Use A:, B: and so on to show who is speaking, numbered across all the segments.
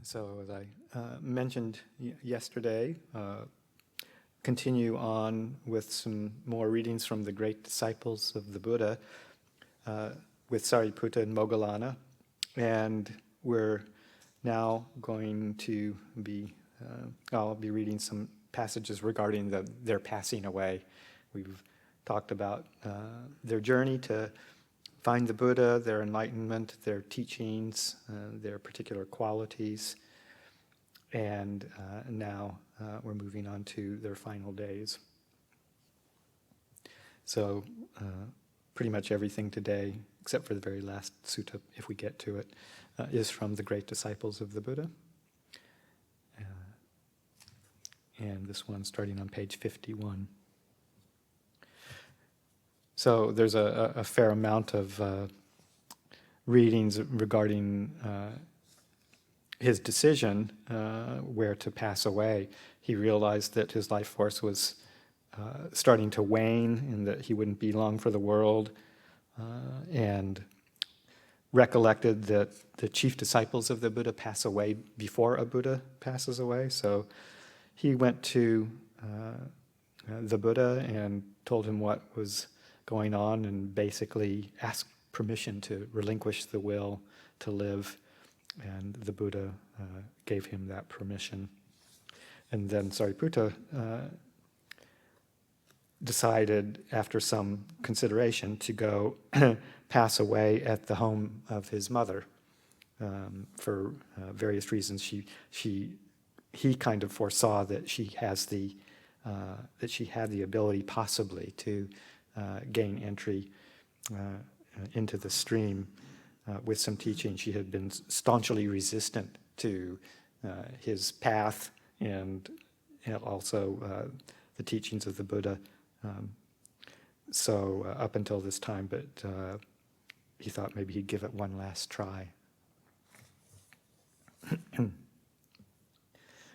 A: So as I mentioned yesterday, continue on with some more readings from the great disciples of the Buddha with Sariputta and Moggallana. And we're now going to be, I'll be reading some passages regarding their passing away. We've talked about their journey to find the Buddha, their enlightenment, their teachings, their particular qualities, and now we're moving on to their final days. So pretty much everything today, except for the very last sutta, if we get to it, is from the great disciples of the Buddha. And this one starting on page 51. So there's a fair amount of readings regarding his decision where to pass away. He realized that his life force was starting to wane and that he wouldn't be long for the world, and recollected that the chief disciples of the Buddha pass away before a Buddha passes away. So he went to the Buddha and told him what was going on and basically asked permission to relinquish the will to live, and the Buddha gave him that permission. And then Sariputta decided, after some consideration, to go pass away at the home of his mother for various reasons. He kind of foresaw that she had the ability possibly to gain entry into the stream with some teaching. She had been staunchly resistant to his path and also the teachings of the Buddha. So up until this time, but he thought maybe he'd give it one last try.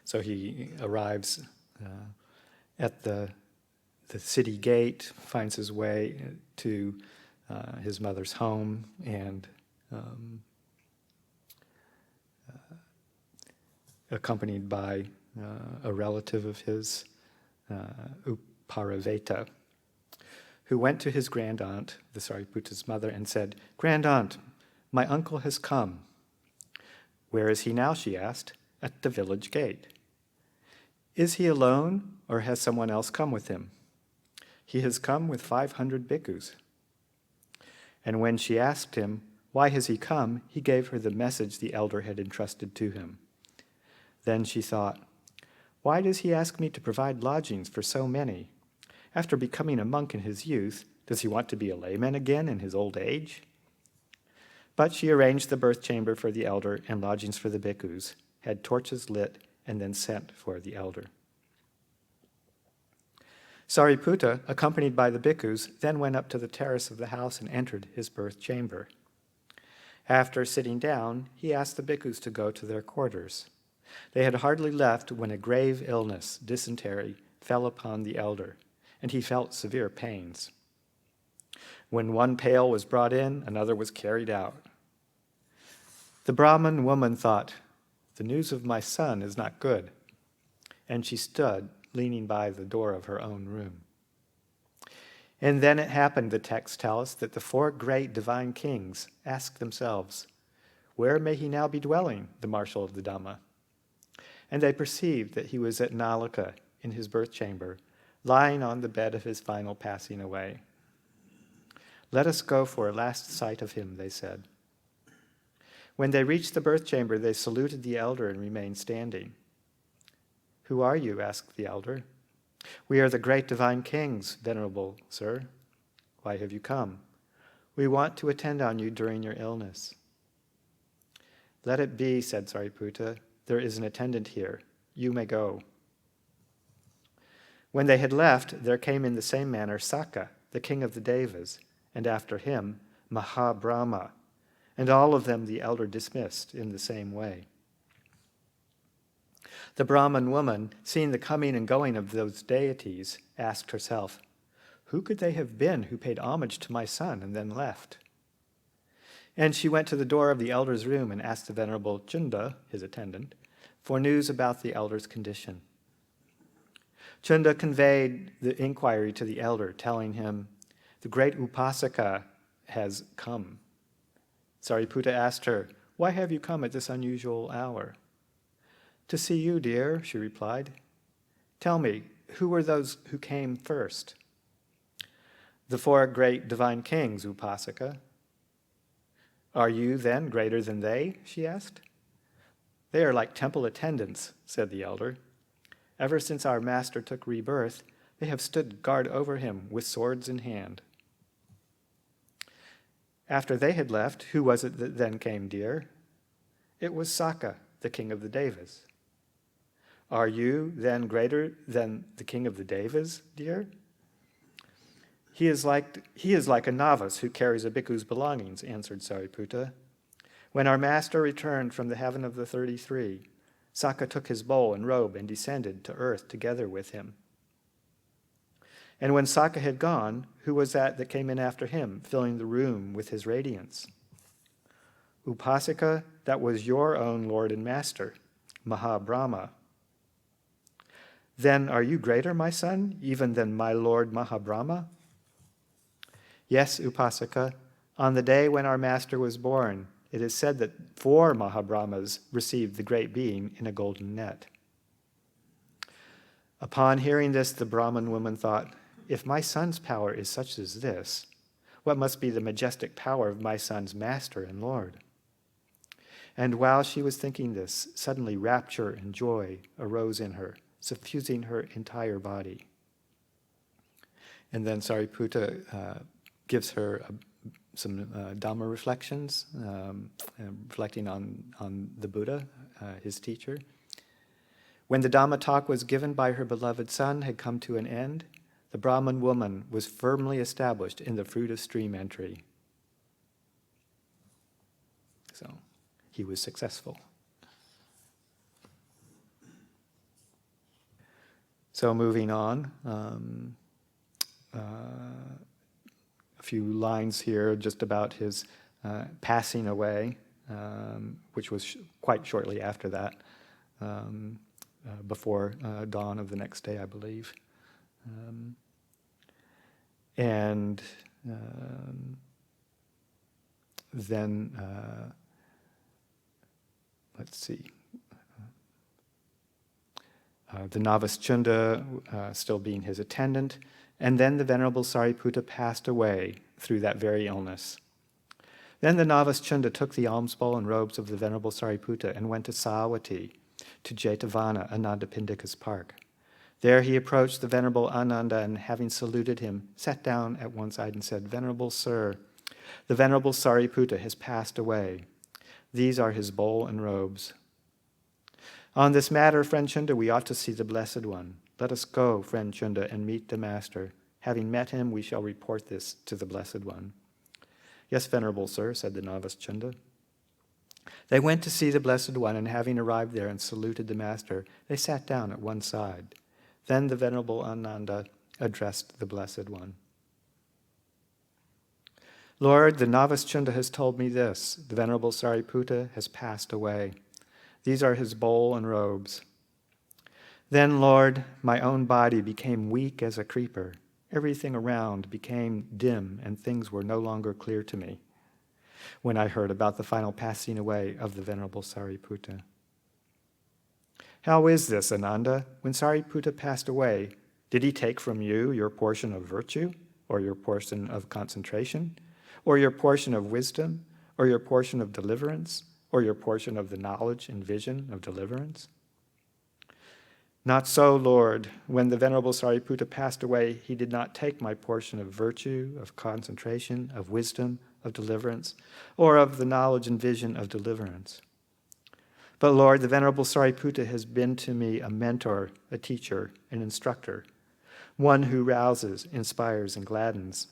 A: So he arrives at the city gate, finds his way to his mother's home, and accompanied by a relative of his, Uparaveta, who went to his grandaunt, the Sariputta's mother, and said, "Grandaunt, my uncle has come." "Where is he now?" she asked. "At the village gate." "Is he alone, or has someone else come with him?" "He has come with 500 bhikkhus." And when she asked him, "Why has he come?" he gave her the message the elder had entrusted to him. Then she thought, "Why does he ask me to provide lodgings for so many? After becoming a monk in his youth, does he want to be a layman again in his old age?" But she arranged the birth chamber for the elder and lodgings for the bhikkhus, had torches lit, and then sent for the elder. Sariputta, accompanied by the bhikkhus, then went up to the terrace of the house and entered his birth chamber. After sitting down, he asked the bhikkhus to go to their quarters. They had hardly left when a grave illness, dysentery, fell upon the elder, and he felt severe pains. When one pail was brought in, another was carried out. The Brahmin woman thought, "The news of my son is not good," and she stood, leaning by the door of her own room. And then it happened, the texts tell us, that the 4 great divine kings asked themselves, "Where may he now be dwelling, the marshal of the Dhamma?" And they perceived that he was at Nalaka, in his birth chamber, lying on the bed of his final passing away. "Let us go for a last sight of him," they said. When they reached the birth chamber, they saluted the elder and remained standing. "Who are you?" asked the elder. "We are the great divine kings, venerable sir." "Why have you come?" "We want to attend on you during your illness." "Let it be," said Sariputta. "There is an attendant here. You may go." When they had left, there came in the same manner Sakka, the king of the Devas, and after him Maha Brahma, and all of them the elder dismissed in the same way. The Brahmin woman, seeing the coming and going of those deities, asked herself, "Who could they have been who paid homage to my son and then left?" And she went to the door of the elder's room and asked the Venerable Chunda, his attendant, for news about the elder's condition. Chunda conveyed the inquiry to the elder, telling him, "The great Upasaka has come." Sariputta asked her, "Why have you come at this unusual hour?" "To see you, dear," she replied. "Tell me, who were those who came first?" "The 4 great divine kings, Upasaka." "Are you, then, greater than they?" she asked. "They are like temple attendants," said the elder. "Ever since our master took rebirth, they have stood guard over him with swords in hand." "After they had left, who was it that then came, dear?" "It was Sakka, the king of the Devas." "Are you, then, greater than the king of the Devas, dear?" He is like a novice who carries a bhikkhu's belongings," answered Sariputta. "When our master returned from the heaven of the 33, Sakka took his bowl and robe and descended to earth together with him. And when Sakka had gone, who was that came in after him, filling the room with his radiance?" "Upasaka, that was your own Lord and Master, Maha Brahma." "Then are you greater, my son, even than my Lord Maha Brahma?" "Yes, Upasaka. On the day when our master was born, it is said that 4 Mahabrahmas received the great being in a golden net." Upon hearing this, the Brahmin woman thought, "If my son's power is such as this, what must be the majestic power of my son's master and Lord?" And while she was thinking this, suddenly rapture and joy arose in her, suffusing her entire body. And then Sariputta gives her some Dhamma reflections, reflecting on the Buddha, his teacher. When the Dhamma talk was given by her beloved son had come to an end, the Brahmin woman was firmly established in the fruit of stream entry. So he was successful. So moving on, a few lines here just about his passing away, which was quite shortly after that, before dawn of the next day, I believe. And then, let's see. The novice Chunda still being his attendant, and then the Venerable Sariputta passed away through that very illness. Then the novice Chunda took the alms bowl and robes of the Venerable Sariputta and went to Savatthi, to Jetavana, Anandapindika's park. There he approached the Venerable Ananda and, having saluted him, sat down at one side and said, "Venerable Sir, the Venerable Sariputta has passed away. These are his bowl and robes. On this matter, friend Chunda, we ought to see the Blessed One. Let us go, friend Chunda, and meet the Master. Having met him, we shall report this to the Blessed One." "Yes, Venerable Sir," said the novice Chunda. They went to see the Blessed One, and having arrived there and saluted the Master, they sat down at one side. Then the Venerable Ananda addressed the Blessed One. "Lord, the novice Chunda has told me this. The Venerable Sariputta has passed away. These are his bowl and robes. Then, Lord, my own body became weak as a creeper. Everything around became dim, and things were no longer clear to me when I heard about the final passing away of the Venerable Sariputta. How is this, Ananda? When Sariputta passed away, did he take from you your portion of virtue, or your portion of concentration, or your portion of wisdom, or your portion of deliverance, or your portion of the knowledge and vision of deliverance?" "Not so, Lord. When the Venerable Sariputta passed away, he did not take my portion of virtue, of concentration, of wisdom, of deliverance, or of the knowledge and vision of deliverance. But Lord, the Venerable Sariputta has been to me a mentor, a teacher, an instructor, one who rouses, inspires, and gladdens,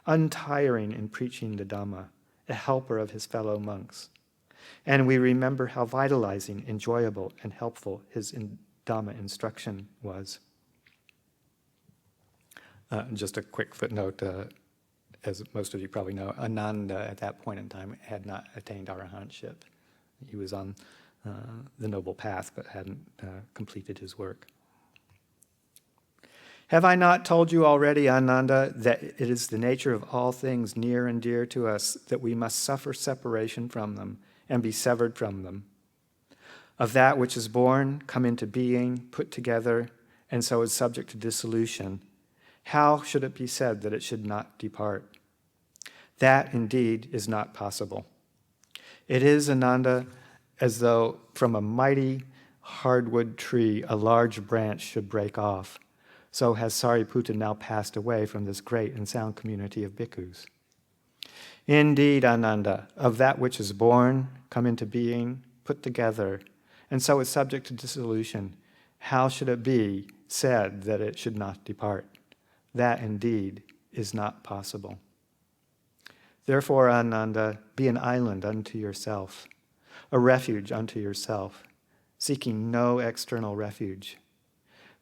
A: untiring in preaching the Dhamma, a helper of his fellow monks. And we remember how vitalizing, enjoyable, and helpful his Dhamma instruction was." Just a quick footnote. as most of you probably know, Ananda at that point in time had not attained arahantship. He was on the noble path, but hadn't completed his work. Have I not told you already, Ananda, that it is the nature of all things near and dear to us that we must suffer separation from them and be severed from them? Of that which is born, come into being, put together, and so is subject to dissolution, how should it be said that it should not depart? That indeed is not possible. It is, Ananda, as though from a mighty hardwood tree a large branch should break off. So has Sariputta now passed away from this great and sound community of bhikkhus. Indeed, Ananda, of that which is born, come into being, put together, and so is subject to dissolution, how should it be said that it should not depart? That indeed is not possible. Therefore, Ananda, be an island unto yourself, a refuge unto yourself, seeking no external refuge,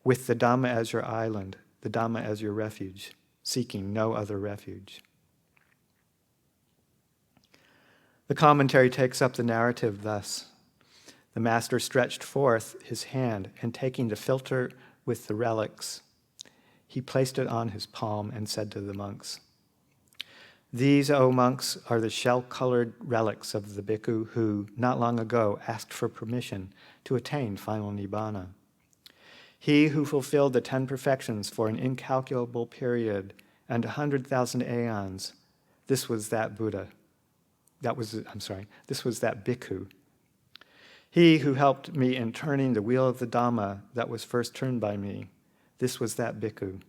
A: with the Dhamma as your island, the Dhamma as your refuge, seeking no other refuge. The commentary takes up the narrative thus. The master stretched forth his hand, and taking the filter with the relics, he placed it on his palm and said to the monks, "These, O monks, are the shell-colored relics of the bhikkhu who, not long ago, asked for permission to attain final nibbana. He who fulfilled the 10 perfections for an incalculable period and 100,000 aeons, this was that Buddha. This was that bhikkhu. He who helped me in turning the wheel of the Dhamma that was first turned by me, this was that bhikkhu.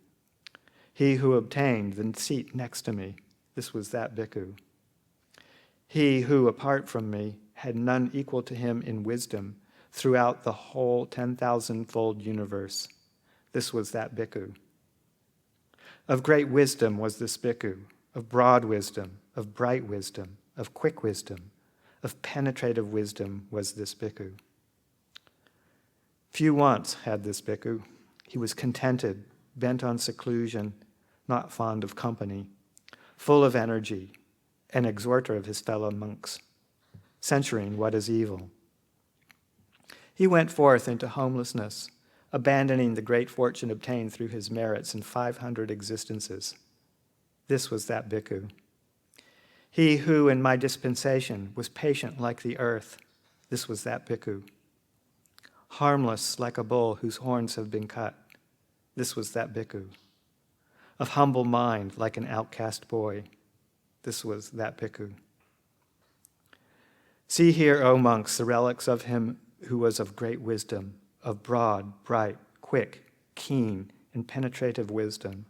A: He who obtained the seat next to me, this was that bhikkhu. He who, apart from me, had none equal to him in wisdom throughout the whole 10,000-fold universe, this was that bhikkhu. Of great wisdom was this bhikkhu, of broad wisdom, of bright wisdom, of quick wisdom, of penetrative wisdom was this bhikkhu. Few wants had this bhikkhu. He was contented, bent on seclusion, not fond of company, full of energy, an exhorter of his fellow monks, censuring what is evil. He went forth into homelessness, abandoning the great fortune obtained through his merits in 500 existences. This was that bhikkhu. He who, in my dispensation, was patient like the earth, this was that bhikkhu. Harmless like a bull whose horns have been cut, this was that bhikkhu. Of humble mind like an outcast boy, this was that bhikkhu. See here, O monks, the relics of him who was of great wisdom, of broad, bright, quick, keen, and penetrative wisdom,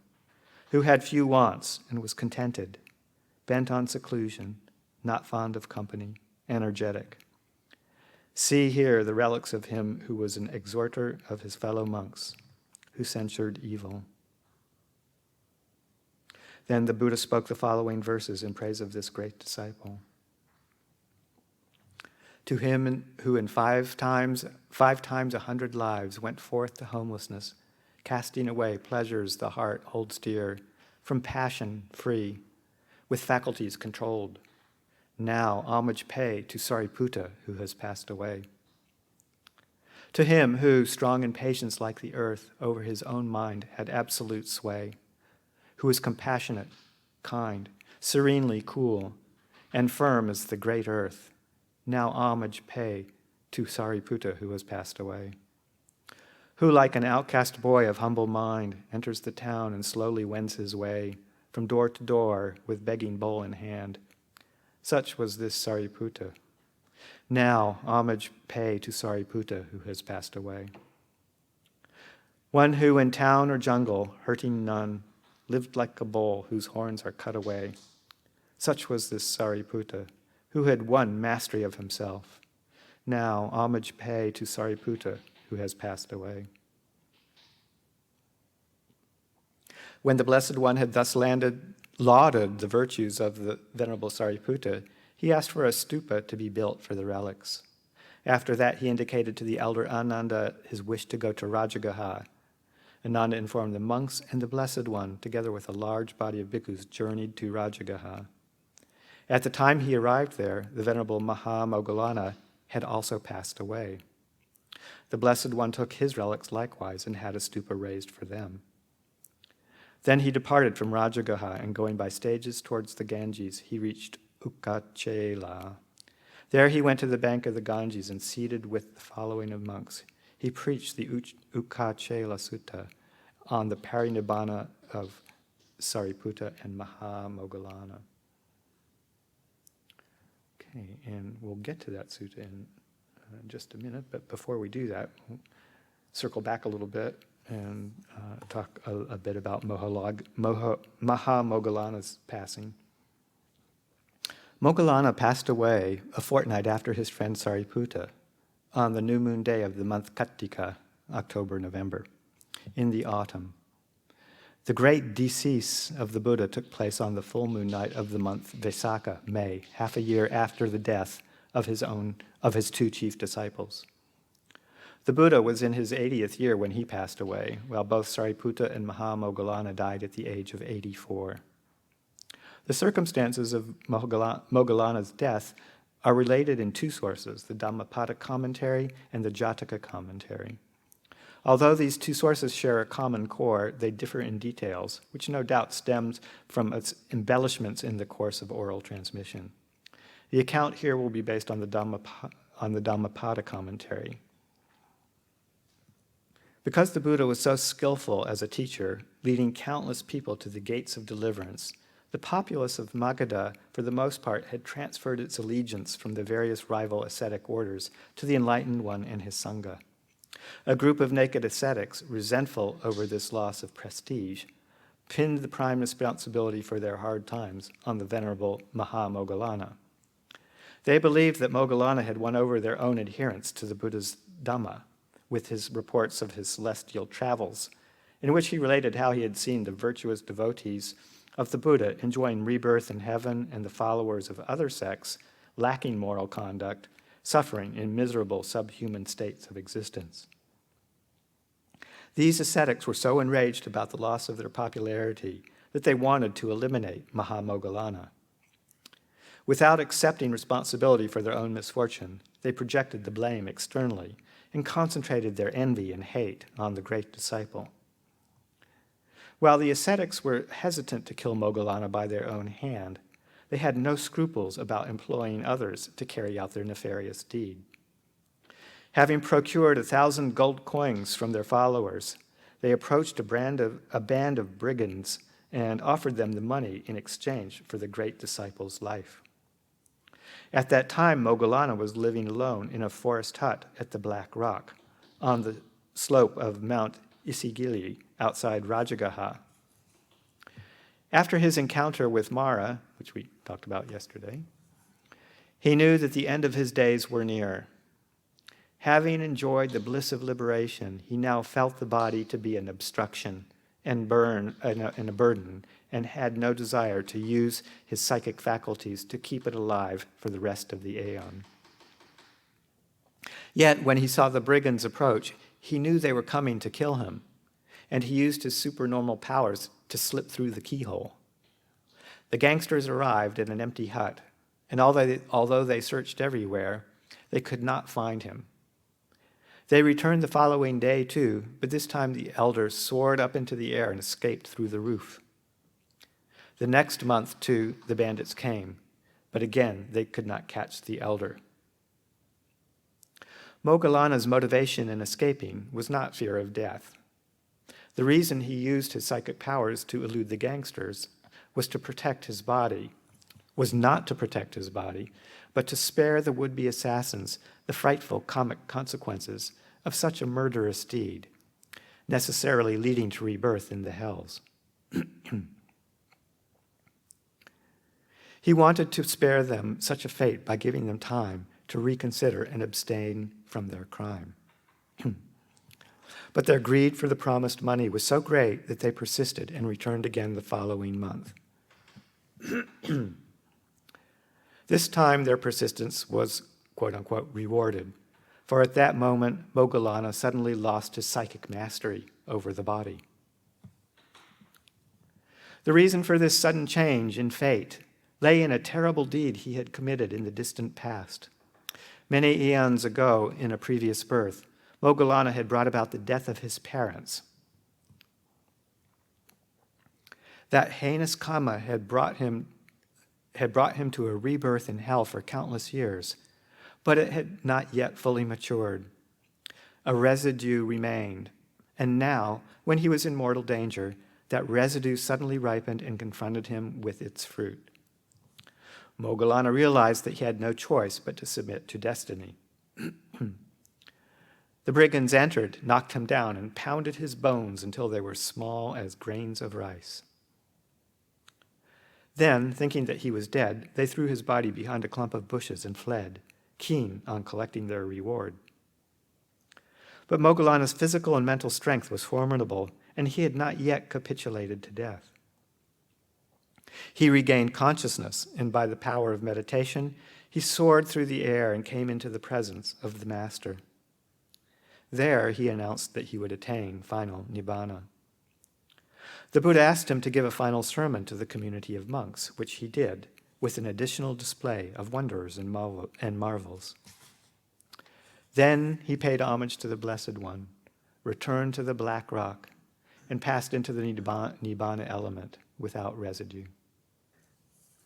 A: who had few wants and was contented, bent on seclusion, not fond of company, energetic. See here the relics of him who was an exhorter of his fellow monks, who censured evil." Then the Buddha spoke the following verses in praise of this great disciple. To him who in 5 times 100 lives went forth to homelessness, casting away pleasures the heart holds dear, from passion free, with faculties controlled. Now homage pay to Sariputta, who has passed away. To him who, strong in patience like the earth, over his own mind had absolute sway, who is compassionate, kind, serenely cool, and firm as the great earth, now homage pay to Sariputta, who has passed away. Who, like an outcast boy of humble mind, enters the town and slowly wends his way, from door to door with begging bowl in hand. Such was this Sariputta. Now homage pay to Sariputta, who has passed away. One who in town or jungle, hurting none, lived like a bull whose horns are cut away. Such was this Sariputta, who had won mastery of himself. Now homage pay to Sariputta, who has passed away. When the Blessed One had thus lauded the virtues of the Venerable Sariputta, he asked for a stupa to be built for the relics. After that, he indicated to the elder Ananda his wish to go to Rajagaha, Ananda informed the monks and the Blessed One, together with a large body of bhikkhus, journeyed to Rajagaha. At the time he arrived there, the Venerable Maha Moggallana had also passed away. The Blessed One took his relics likewise and had a stupa raised for them. Then he departed from Rajagaha, and going by stages towards the Ganges, he reached Ukkacela. There he went to the bank of the Ganges and, seated with the following of monks, he preached the Ukkacela Sutta on the parinibbana of Sariputta and Maha Moggallana. Okay, and we'll get to that sutta in just a minute, but before we do that, we'll circle back a little bit and talk a bit about Maha Moggallana's passing. Moggallana passed away a fortnight after his friend Sariputta on the new moon day of the month Kartika, October-November, in the autumn. The great decease of the Buddha took place on the full moon night of the month Vaisakha, May, half a year after the death of his two chief disciples. The Buddha was in his 80th year when he passed away, while both Sariputta and Maha Moggallana died at the age of 84. The circumstances of Moggallana's death are related in two sources, the Dhammapada commentary and the Jataka commentary. Although these two sources share a common core, they differ in details, which no doubt stems from its embellishments in the course of oral transmission. The account here will be based on the Dhammapada commentary. Because the Buddha was so skillful as a teacher, leading countless people to the gates of deliverance, the populace of Magadha, for the most part, had transferred its allegiance from the various rival ascetic orders to the Enlightened One and his Sangha. A group of naked ascetics, resentful over this loss of prestige, pinned the prime responsibility for their hard times on the Venerable Maha Moggallana. They believed that Moggallana had won over their own adherents to the Buddha's Dhamma, with his reports of his celestial travels, in which he related how he had seen the virtuous devotees of the Buddha enjoying rebirth in heaven and the followers of other sects, lacking moral conduct, suffering in miserable subhuman states of existence. These ascetics were so enraged about the loss of their popularity that they wanted to eliminate Maha Moggallana. Without accepting responsibility for their own misfortune, they projected the blame externally and concentrated their envy and hate on the great disciple. While the ascetics were hesitant to kill Moggallana by their own hand, they had no scruples about employing others to carry out their nefarious deed. Having procured 1,000 gold coins from their followers, they approached a band of brigands and offered them the money in exchange for the great disciple's life. At that time, Moggallana was living alone in a forest hut at the Black Rock on the slope of Mount Isigili outside Rajagaha. After his encounter with Mara, which we talked about yesterday, he knew that the end of his days were near. Having enjoyed the bliss of liberation, he now felt the body to be an obstruction and a burden, and had no desire to use his psychic faculties to keep it alive for the rest of the aeon. Yet, when he saw the brigands approach, he knew they were coming to kill him, and he used his supernormal powers to slip through the keyhole. The gangsters arrived at an empty hut, and although they searched everywhere, they could not find him. They returned the following day too, but this time the elder soared up into the air and escaped through the roof. The next month too, the bandits came, but again they could not catch the elder. Moggallana's motivation in escaping was not fear of death. The reason he used his psychic powers to elude the gangsters was not to protect his body, but to spare the would-be assassins the frightful comic consequences of such a murderous deed, necessarily leading to rebirth in the hells. He wanted to spare them such a fate by giving them time to reconsider and abstain from their crime. But their greed for the promised money was so great that they persisted and returned again the following month. This time their persistence was, quote-unquote, rewarded For at that moment, Moggallana suddenly lost his psychic mastery over the body. The reason for this sudden change in fate lay in a terrible deed he had committed in the distant past. Many eons ago, in a previous birth, Moggallana had brought about the death of his parents. That heinous karma had brought him to a rebirth in hell for countless years, but it had not yet fully matured. A residue remained, and now, when he was in mortal danger, that residue suddenly ripened and confronted him with its fruit. Moggallana realized that he had no choice but to submit to destiny. The brigands entered, knocked him down, and pounded his bones until they were small as grains of rice. Then, thinking that he was dead, they threw his body behind a clump of bushes and fled, keen on collecting their reward. But Moggallana's physical and mental strength was formidable, and he had not yet capitulated to death. He regained consciousness, and by the power of meditation, he soared through the air and came into the presence of the Master. There, he announced that he would attain final nibbana. The Buddha asked him to give a final sermon to the community of monks, which he did, with an additional display of wonders and marvels. Then he paid homage to the Blessed One, returned to the black rock, and passed into the nibbana element without residue.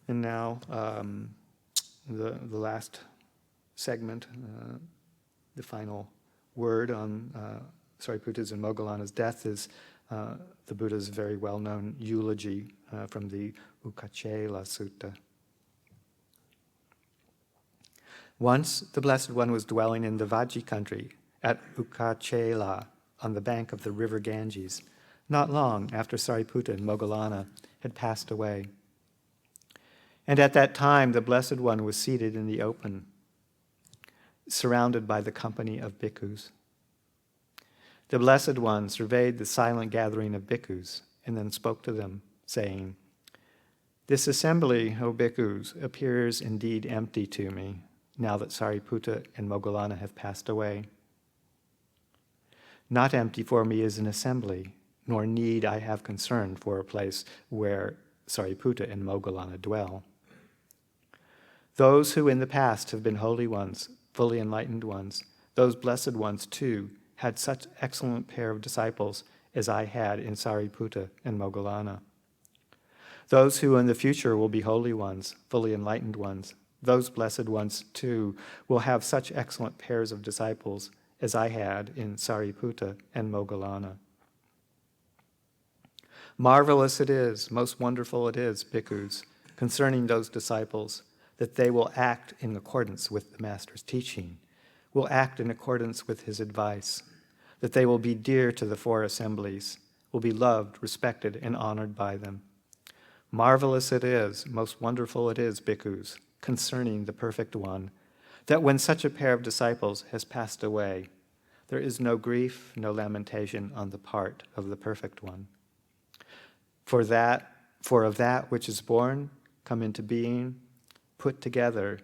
A: And now, the last segment, the final word on Sariputta's and Moggallana's death is the Buddha's very well-known eulogy from the Ukkacela Sutta. Once, the Blessed One was dwelling in the Vaji country at Ukkacela on the bank of the river Ganges, not long after Sariputta and Moggallana had passed away. And at that time, the Blessed One was seated in the open, surrounded by the company of bhikkhus. The Blessed One surveyed the silent gathering of bhikkhus and then spoke to them, saying, "This assembly, O bhikkhus, appears indeed empty to me, now that Sariputta and Moggallana have passed away. Not empty for me is an assembly, nor need I have concern for a place where Sariputta and Moggallana dwell. Those who in the past have been holy ones, fully enlightened ones, those blessed ones too, had such excellent pair of disciples as I had in Sariputta and Moggallana. Those who in the future will be holy ones, fully enlightened ones, those blessed ones too will have such excellent pairs of disciples as I had in Sariputta and Moggallana. Marvelous it is, most wonderful it is, bhikkhus, concerning those disciples, that they will act in accordance with the Master's teaching, will act in accordance with his advice, that they will be dear to the four assemblies, will be loved, respected, and honored by them. Marvelous it is, most wonderful it is, bhikkhus, concerning the Perfect One, that when such a pair of disciples has passed away, there is no grief, no lamentation on the part of the Perfect One. For of that which is born, come into being, put together,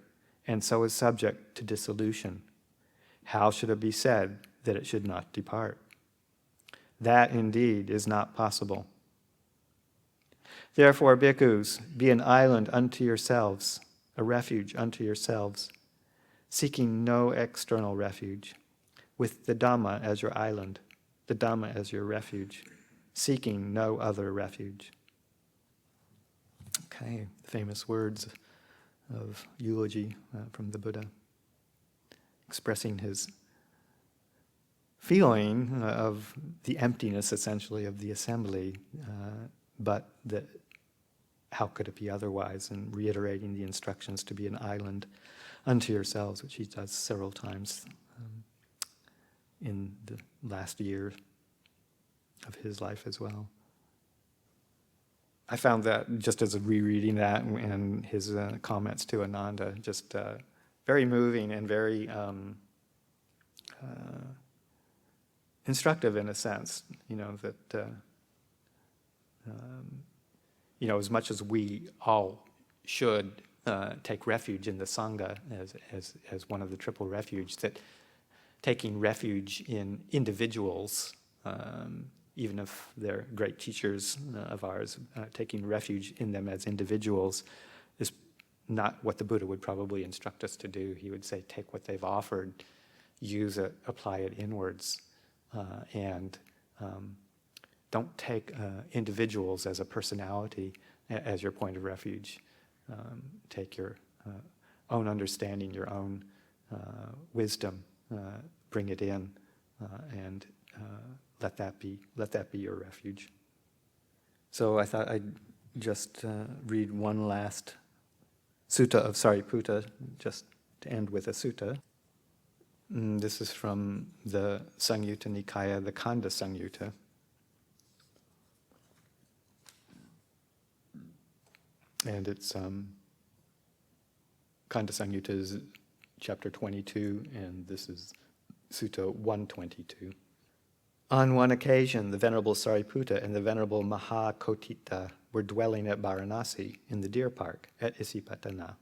A: and so is subject to dissolution, how should it be said that it should not depart? That indeed is not possible. Therefore, bhikkhus, be an island unto yourselves, a refuge unto yourselves, seeking no external refuge, with the Dhamma as your island, the Dhamma as your refuge, seeking no other refuge. Okay, famous words of eulogy from the Buddha, expressing his feeling of the emptiness, essentially, of the assembly, but how could it be otherwise, and reiterating the instructions to be an island unto yourselves, which he does several times in the last year of his life as well. I found that, just as a rereading that and his comments to Ananda, just very moving and very instructive in a sense, that as much as we all should take refuge in the Sangha as one of the triple refuge, that taking refuge in individuals, even if they're great teachers of ours, taking refuge in them as individuals is not what the Buddha would probably instruct us to do. He would say, take what they've offered, use it, apply it inwards, and don't take individuals as a personality as your point of refuge. Take your own understanding, your own wisdom, bring it in, and let that be your refuge. So I thought I'd just read one last sutta of Sariputta, just to end with a sutta. This is from the Samyutta Nikaya, the Khanda Samyutta. And it's Khanda Samyutta is chapter 22, and this is Sutta 122. On one occasion, the Venerable Sariputta and the Venerable Maha Kotthita were dwelling at Varanasi in the deer park at Isipatana.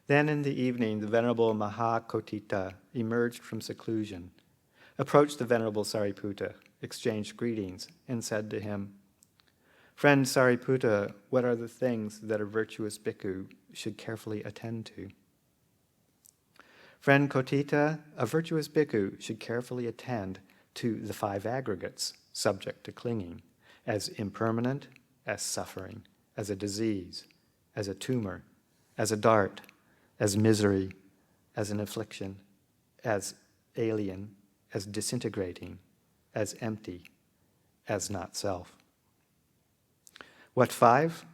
A: Then in the evening, the Venerable Maha Kotthita emerged from seclusion, approached the Venerable Sariputta, exchanged greetings, and said to him, "Friend Sariputta, what are the things that a virtuous bhikkhu should carefully attend to?" Friend Kotthita, a virtuous bhikkhu should carefully attend to the 5 aggregates subject to clinging, as impermanent, as suffering, as a disease, as a tumor, as a dart, as misery, as an affliction, as alien, as disintegrating, as empty, as not self. What 5?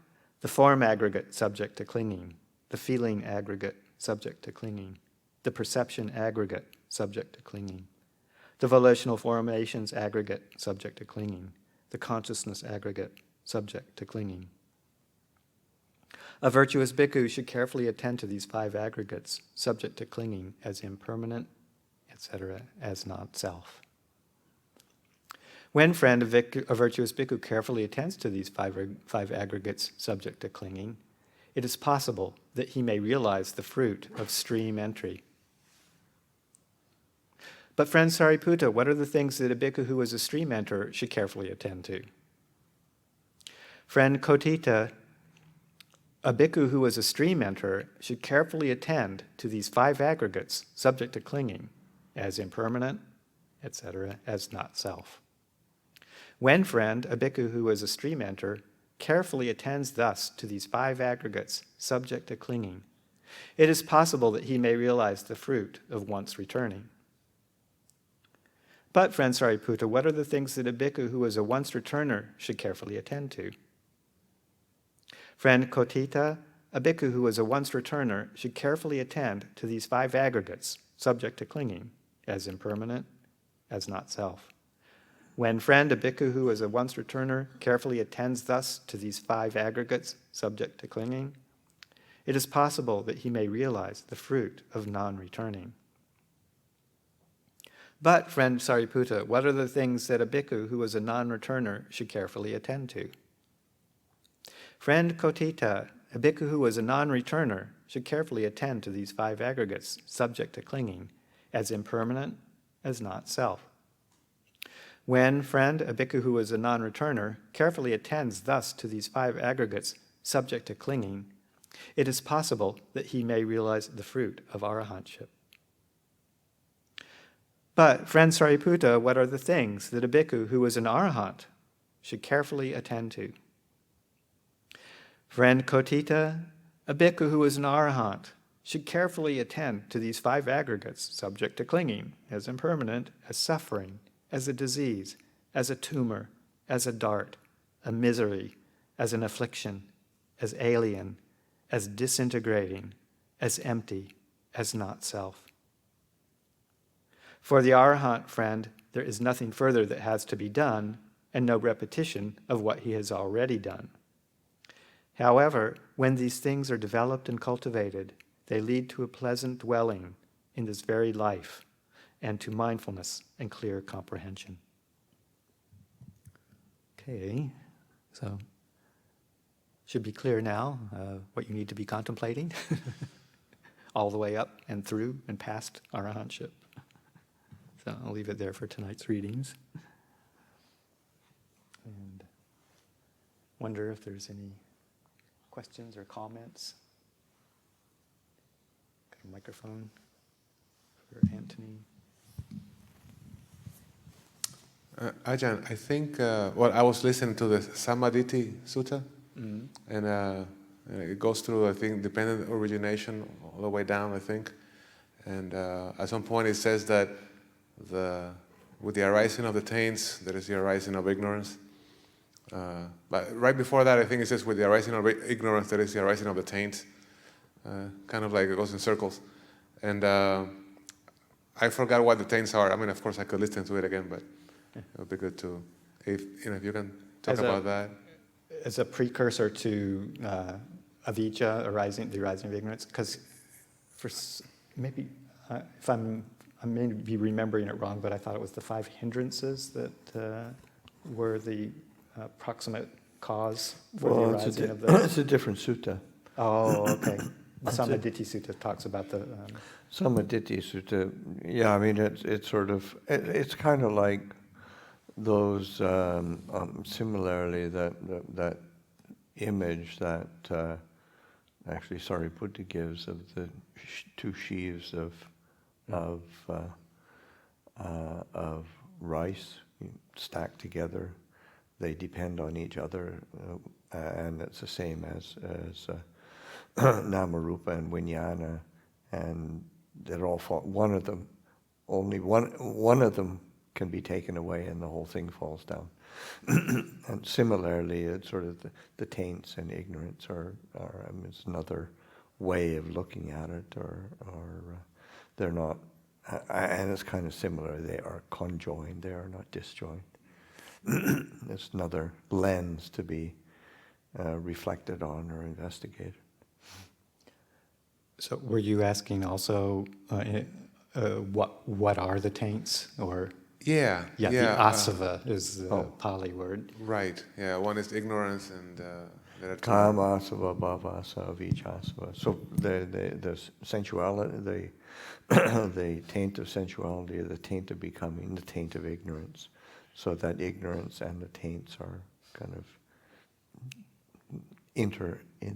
A: The form aggregate subject to clinging, the feeling aggregate subject to clinging, the perception aggregate subject to clinging, the volitional formations aggregate subject to clinging, the consciousness aggregate subject to clinging. A virtuous bhikkhu should carefully attend to these 5 aggregates subject to clinging as impermanent, etc., as not self. When, friend, a virtuous bhikkhu carefully attends to these 5 aggregates subject to clinging, it is possible that he may realize the fruit of stream entry. But friend Sariputta, what are the things that a bhikkhu who is a stream enterer should carefully attend to? Friend Kotthita, a bhikkhu who is a stream enterer should carefully attend to these 5 aggregates subject to clinging as impermanent, etc., as not self. When, friend, a bhikkhu who is a stream enterer carefully attends thus to these 5 aggregates subject to clinging, it is possible that he may realize the fruit of once returning. But, friend Sariputta, what are the things that a bhikkhu who is a once returner should carefully attend to? Friend Kotthita, a bhikkhu who is a once returner should carefully attend to these 5 aggregates subject to clinging as impermanent, as not self. When, friend, a bhikkhu who is a once returner carefully attends thus to these 5 aggregates subject to clinging, it is possible that he may realize the fruit of non-returning. But, friend Sariputta, what are the things that a bhikkhu who is a non-returner should carefully attend to? Friend Kotthita, a bhikkhu who is a non-returner should carefully attend to these 5 aggregates subject to clinging as impermanent, as not self. When, friend, a bhikkhu who is a non-returner carefully attends thus to these 5 aggregates subject to clinging, it is possible that he may realize the fruit of arahantship. But, friend Sariputta, what are the things that a bhikkhu who is an arahant should carefully attend to? Friend Kotthita, a bhikkhu who is an arahant should carefully attend to these 5 aggregates subject to clinging as impermanent, as suffering, as a disease, as a tumor, as a dart, a misery, as an affliction, as alien, as disintegrating, as empty, as not self. For the arahant, friend, there is nothing further that has to be done, and no repetition of what he has already done. However, when these things are developed and cultivated, they lead to a pleasant dwelling in this very life, and to mindfulness and clear comprehension. Okay, so should be clear now what you need to be contemplating all the way up and through and past arahantship. So I'll leave it there for tonight's readings. And wonder if there's any questions or comments. Got a microphone for Anthony.
B: Ajahn, I think, I was listening to the Samadhi Sutta, and it goes through, I think, dependent origination all the way down, I think. And at some point it says that with the arising of the taints, there is the arising of ignorance. But right before that, I think it says with the arising of ignorance, there is the arising of the taints. Kind of like it goes in circles. And I forgot what the taints are. I mean, of course, I could listen to it again, but it would be good to, if you can talk about that.
A: As a precursor to avijja, the rising of ignorance, because maybe if I may be remembering it wrong, but I thought it was the 5 hindrances that were the proximate cause for the arising of the...
C: It's a different sutta.
A: Oh, okay. The Samadhi Sutta talks about the...
C: Samadhi Sutta, yeah, I mean, it's sort of, it's kind of like those, similarly, that image that actually Sariputta gives of the 2 sheaves of rice stacked together. They depend on each other, and it's the same as Namarupa and Vijnana, and they're all one of them. Only one of them can be taken away, and the whole thing falls down. And similarly, it's sort of the taints and ignorance are it's another way of looking at it, or they're not, and it's kind of similar. They are conjoined. They are not disjoined. It's another lens to be reflected on or investigated.
A: So were you asking also what are the taints? Or
B: Yeah.
A: the asava is the Pali word.
B: Right, yeah, one is ignorance and there are 2.
C: Kamasava, bhavasava, vichasava. So the sensuality, the taint of sensuality, the taint of becoming, the taint of ignorance. So that ignorance and the taints are kind of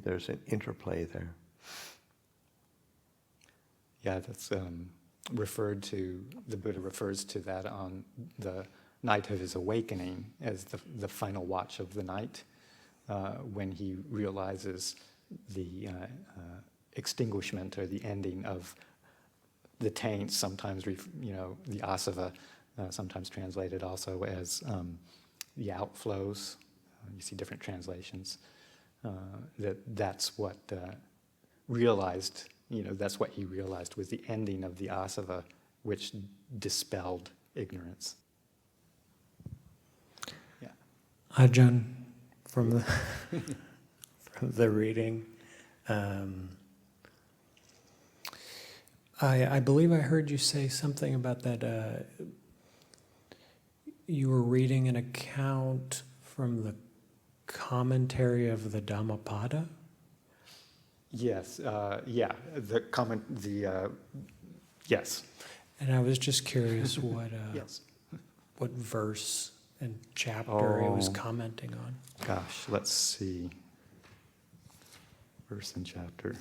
C: there's an interplay there.
A: Yeah, that's referred to, the Buddha refers to that on the night of his awakening as the final watch of the night, when he realizes the extinguishment or the ending of the taints, sometimes, the asava, sometimes translated also as the outflows. You see different translations. That's what realized. That's what he realized was the ending of the asava, which dispelled ignorance. Yeah.
D: Ajahn, from the reading, I believe I heard you say something about that. You were reading an account from the commentary of the Dhammapada.
A: Yes, yes.
D: And I was just curious what
A: Yes.
D: what verse and chapter it was commenting on.
A: Gosh, let's see. Verse and chapter.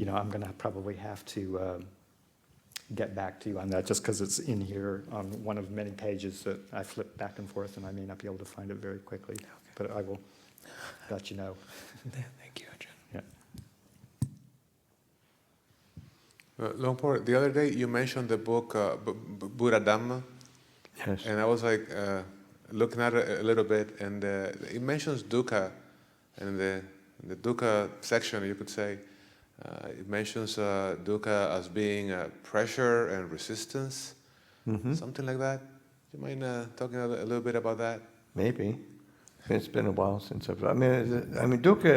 A: I'm going to probably have to get back to you on that, just because it's in here on one of many pages that I flip back and forth, and I may not be able to find it very quickly. Okay. But I will let you know.
D: Thank you, Ajahn.
A: Yeah.
B: Longpor, the other day you mentioned the book Buddha Dhamma.
C: Yes.
B: And I was like looking at it a little bit, and it mentions dukkha, and in the dukkha section, you could say, it mentions dukkha as being pressure and resistance, something like that. Do you mind talking a little bit about that?
C: Maybe. It's been a while since I've. I mean, dukkha,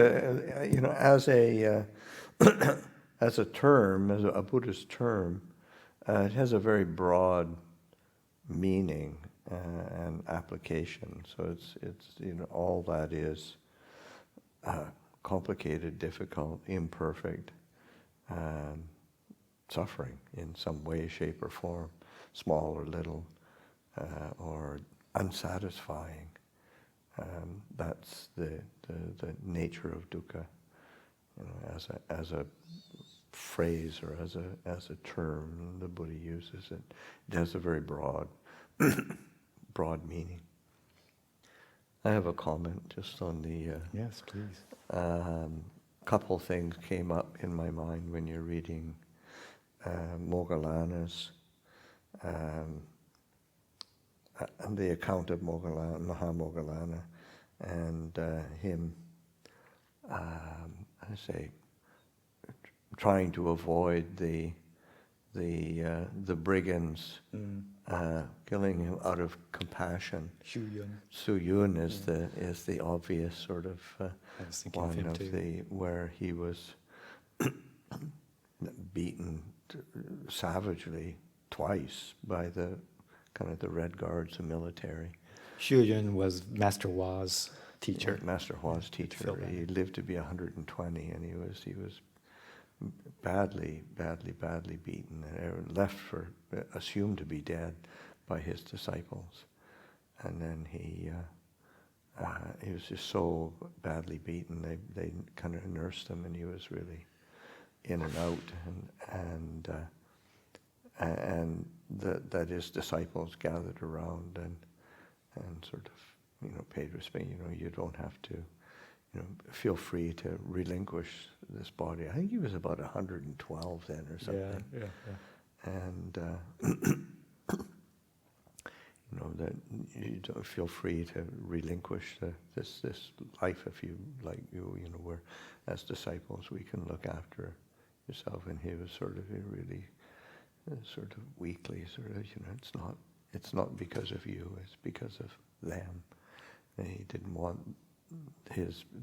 C: as a term, as a Buddhist term, it has a very broad meaning and application. So it's all that is complicated, difficult, imperfect, suffering in some way, shape, or form, small or little, or unsatisfying. That's the nature of dukkha, as a phrase or as a term the Buddha uses it. It has a very broad meaning. I have a comment just on the.
A: Yes, please.
C: Couple things came up in my mind when you're reading Moggallana's and the account of Maha Moggallana, and him, trying to avoid the brigands killing him out of compassion. Suyun is the obvious sort of one of where he was beaten savagely twice by the Red Guards, the military.
A: Xu Yun was Master Hua's teacher.
C: Master Hua's teacher. He lived to be 120, and he was badly beaten and left assumed to be dead by his disciples. And then he was just so badly beaten, they kind of nursed him, and he was really in and out, and that his disciples gathered around and sort of paid respect. You don't have to. Feel free to relinquish this body. I think he was about 112 then or something.
A: Yeah.
C: And that you don't feel free to relinquish this life if you like. Where as disciples we can look after yourself. And he was sort of really sort of weakly, it's not because of you, it's because of them. And he didn't want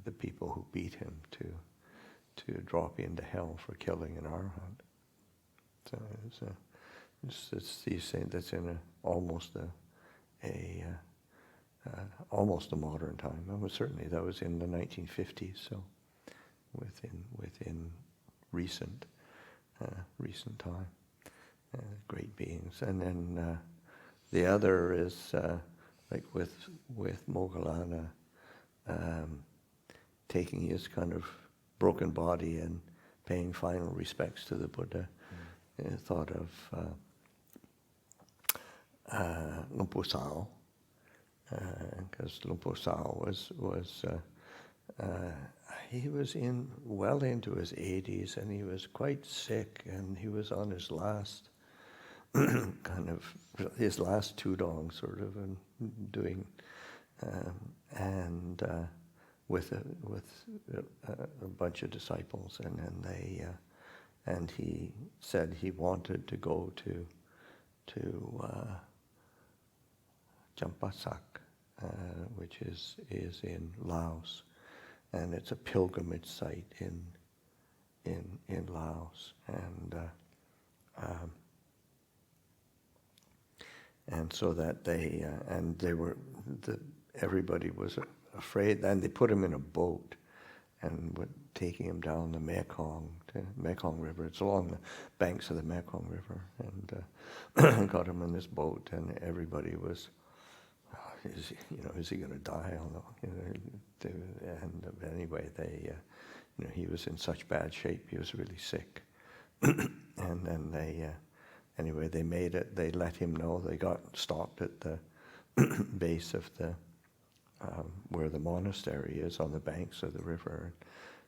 C: the people who beat him to drop into hell for killing an arhat. So it's these things that's in almost a modern time. Certainly that was in the 1950s. So within recent time, great beings. And then the other is like with Moggallana. Taking his kind of broken body and paying final respects to the Buddha, thought of Lumpur Sao, because Lumpur Sao he was well into his 80s, and he was quite sick, and he was on his last his last tudong sort of, and doing. With a bunch of disciples, and then and he said he wanted to go to Champasak, which is in Laos, and it's a pilgrimage site in Laos, and so that everybody was afraid, and they put him in a boat and were taking him down the Mekong River. It's along the banks of the Mekong River, and got him in this boat, and everybody was, is he going to die? And anyway, he was in such bad shape. He was really sick, and then they made it. They let him know. They got stopped at the base of the where the monastery is on the banks of the river, and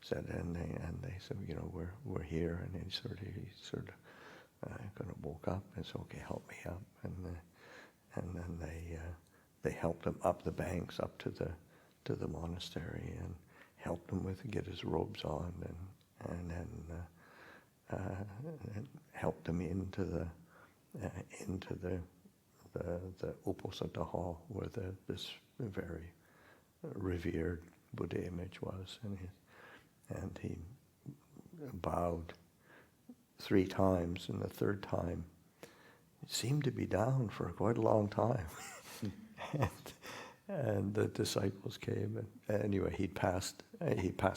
C: said, and they said, we're here, and he sort of kind of woke up and said, okay, help me up, and then they helped him up the banks up to the monastery, and helped him get his robes on, and then helped him into the Ukkacela hall where this very revered Buddha image was, and he bowed 3 times, and the 3rd time it seemed to be down for quite a long time. and the disciples came, and anyway he passed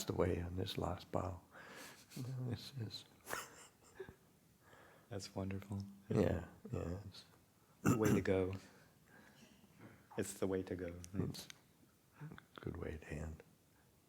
C: away on this last bow. This is
A: That's wonderful.
C: Yeah, yeah. It's,
A: The way to go. It's the way to go.
C: it's a good way to end.